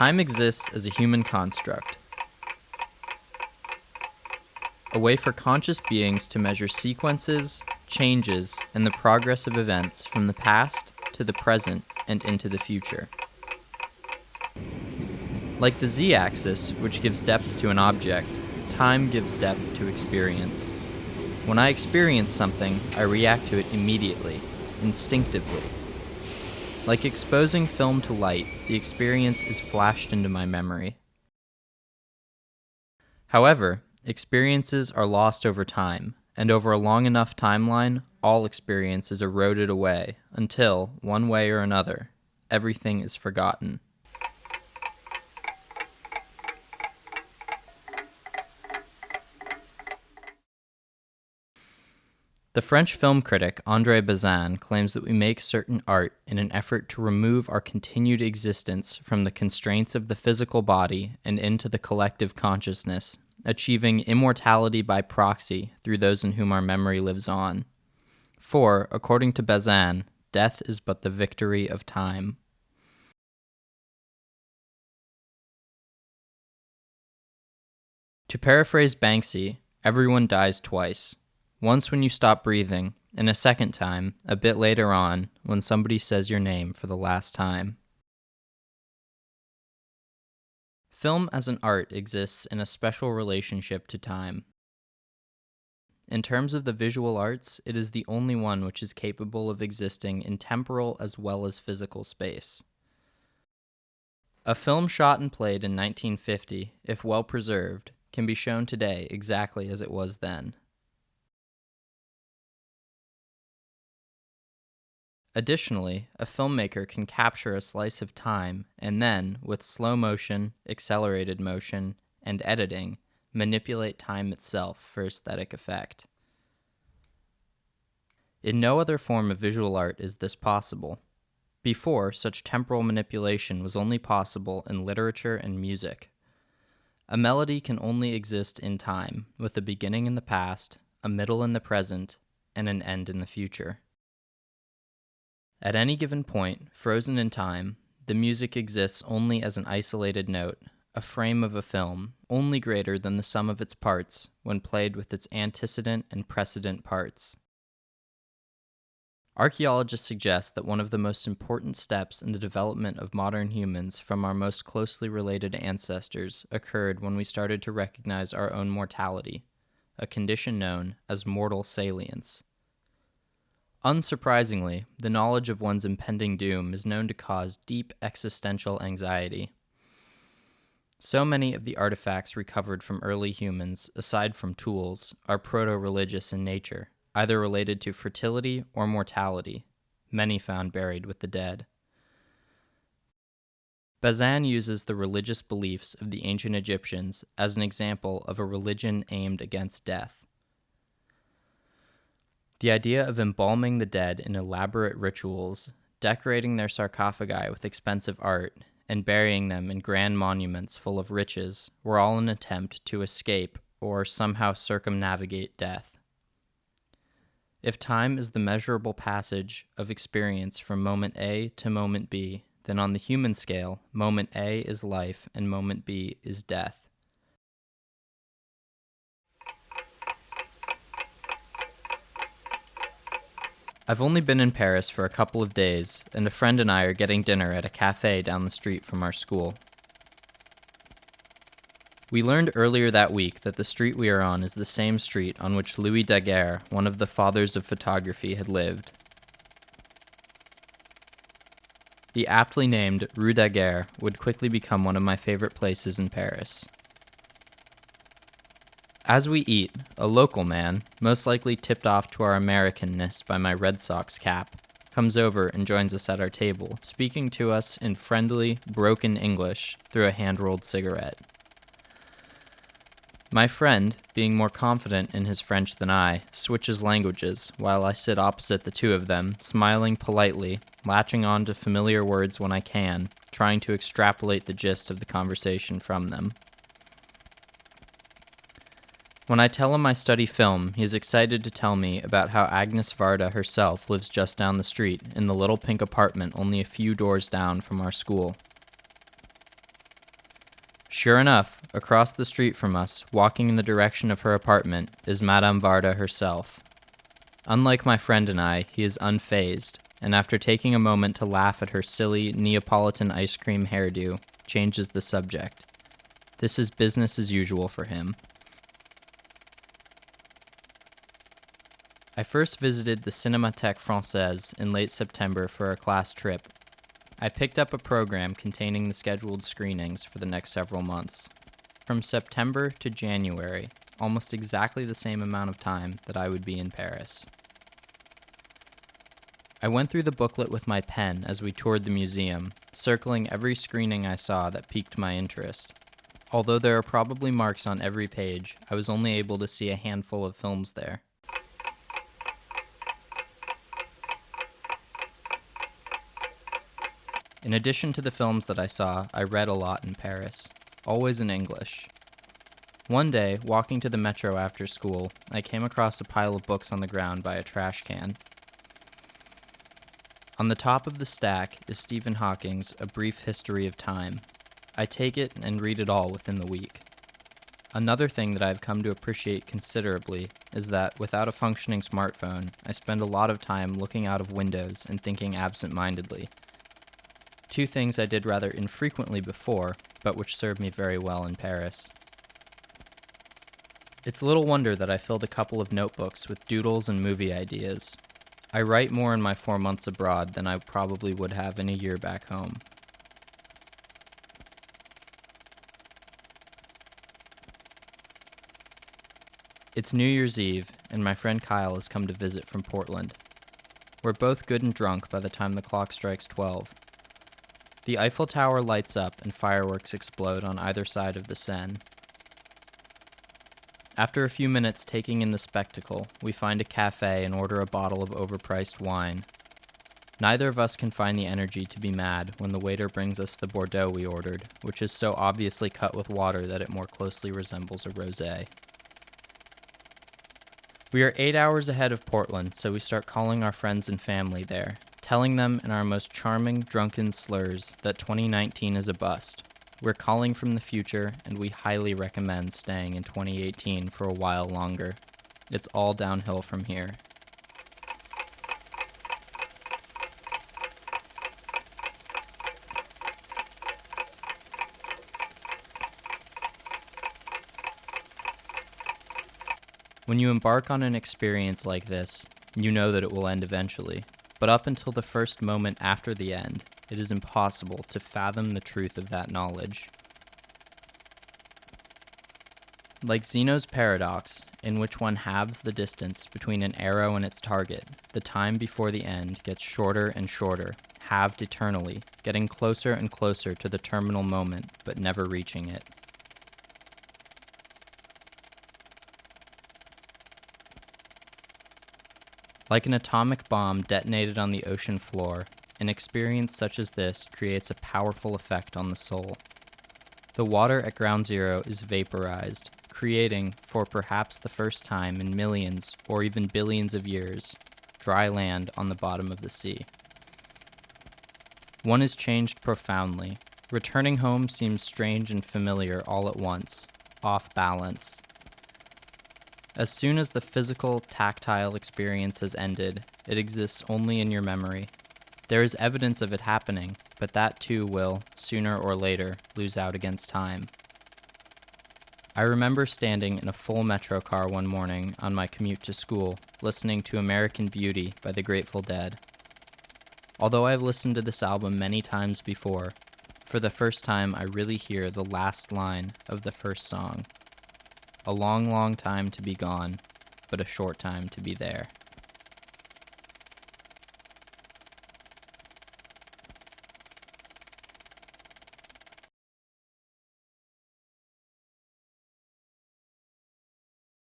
Time exists as a human construct, a way for conscious beings to measure sequences, changes, and the progress of events from the past to the present and into the future. Like the z-axis, which gives depth to an object, time gives depth to experience. When I experience something, I react to it immediately, instinctively. Like exposing film to light, the experience is flashed into my memory. However, experiences are lost over time, and over a long enough timeline, all experience is eroded away until, one way or another, everything is forgotten. The French film critic André Bazin claims that we make certain art in an effort to remove our continued existence from the constraints of the physical body and into the collective consciousness, achieving immortality by proxy through those in whom our memory lives on. For, according to Bazin, death is but the victory of time. To paraphrase Banksy, everyone dies twice. Once when you stop breathing, and a second time, a bit later on, when somebody says your name for the last time. Film as an art exists in a special relationship to time. In terms of the visual arts, it is the only one which is capable of existing in temporal as well as physical space. A film shot and played in 1950, if well preserved, can be shown today exactly as it was then. Additionally, a filmmaker can capture a slice of time and then, with slow motion, accelerated motion, and editing, manipulate time itself for aesthetic effect. In no other form of visual art is this possible. Before, such temporal manipulation was only possible in literature and music. A melody can only exist in time, with a beginning in the past, a middle in the present, and an end in the future. At any given point, frozen in time, the music exists only as an isolated note, a frame of a film, only greater than the sum of its parts when played with its antecedent and precedent parts. Archaeologists suggest that one of the most important steps in the development of modern humans from our most closely related ancestors occurred when we started to recognize our own mortality, a condition known as mortal salience. Unsurprisingly, the knowledge of one's impending doom is known to cause deep existential anxiety. So many of the artifacts recovered from early humans, aside from tools, are proto-religious in nature, either related to fertility or mortality, many found buried with the dead. Bazin uses the religious beliefs of the ancient Egyptians as an example of a religion aimed against death. The idea of embalming the dead in elaborate rituals, decorating their sarcophagi with expensive art, and burying them in grand monuments full of riches were all an attempt to escape or somehow circumnavigate death. If time is the measurable passage of experience from moment A to moment B, then on the human scale, moment A is life and moment B is death. I've only been in Paris for a couple of days, and a friend and I are getting dinner at a cafe down the street from our school. We learned earlier that week that the street we are on is the same street on which Louis Daguerre, one of the fathers of photography, had lived. The aptly named Rue Daguerre would quickly become one of my favorite places in Paris. As we eat, a local man, most likely tipped off to our Americanness by my Red Sox cap, comes over and joins us at our table, speaking to us in friendly, broken English through a hand-rolled cigarette. My friend, being more confident in his French than I, switches languages while I sit opposite the two of them, smiling politely, latching on to familiar words when I can, trying to extrapolate the gist of the conversation from them. When I tell him I study film, he is excited to tell me about how Agnes Varda herself lives just down the street in the little pink apartment only a few doors down from our school. Sure enough, across the street from us, walking in the direction of her apartment, is Madame Varda herself. Unlike my friend and I, he is unfazed, and after taking a moment to laugh at her silly Neapolitan ice cream hairdo, changes the subject. This is business as usual for him. I first visited the Cinémathèque Française in late September for a class trip. I picked up a program containing the scheduled screenings for the next several months. From September to January, almost exactly the same amount of time that I would be in Paris. I went through the booklet with my pen as we toured the museum, circling every screening I saw that piqued my interest. Although there are probably marks on every page, I was only able to see a handful of films there. In addition to the films that I saw, I read a lot in Paris, always in English. One day, walking to the metro after school, I came across a pile of books on the ground by a trash can. On the top of the stack is Stephen Hawking's A Brief History of Time. I take it and read it all within the week. Another thing that I've come to appreciate considerably is that, without a functioning smartphone, I spend a lot of time looking out of windows and thinking absent-mindedly. Two things I did rather infrequently before, but which served me very well in Paris. It's little wonder that I filled a couple of notebooks with doodles and movie ideas. I write more in my 4 months abroad than I probably would have in a year back home. It's New Year's Eve, and my friend Kyle has come to visit from Portland. We're both good and drunk by the time the clock strikes 12. The Eiffel Tower lights up and fireworks explode on either side of the Seine. After a few minutes taking in the spectacle, we find a cafe and order a bottle of overpriced wine. Neither of us can find the energy to be mad when the waiter brings us the Bordeaux we ordered, which is so obviously cut with water that it more closely resembles a rosé. We are 8 hours ahead of Portland, so we start calling our friends and family there, telling them in our most charming drunken slurs that 2019 is a bust. We're calling from the future, and we highly recommend staying in 2018 for a while longer. It's all downhill from here. When you embark on an experience like this, you know that it will end eventually. But up until the first moment after the end, it is impossible to fathom the truth of that knowledge. Like Zeno's paradox, in which one halves the distance between an arrow and its target, the time before the end gets shorter and shorter, halved eternally, getting closer and closer to the terminal moment, but never reaching it. Like an atomic bomb detonated on the ocean floor, an experience such as this creates a powerful effect on the soul. The water at ground zero is vaporized, creating, for perhaps the first time in millions or even billions of years, dry land on the bottom of the sea. One is changed profoundly. Returning home seems strange and familiar all at once, off balance. As soon as the physical, tactile experience has ended, it exists only in your memory. There is evidence of it happening, but that too will, sooner or later, lose out against time. I remember standing in a full metro car one morning on my commute to school, listening to American Beauty by the Grateful Dead. Although I've listened to this album many times before, for the first time I really hear the last line of the first song. A long, long time to be gone, but a short time to be there.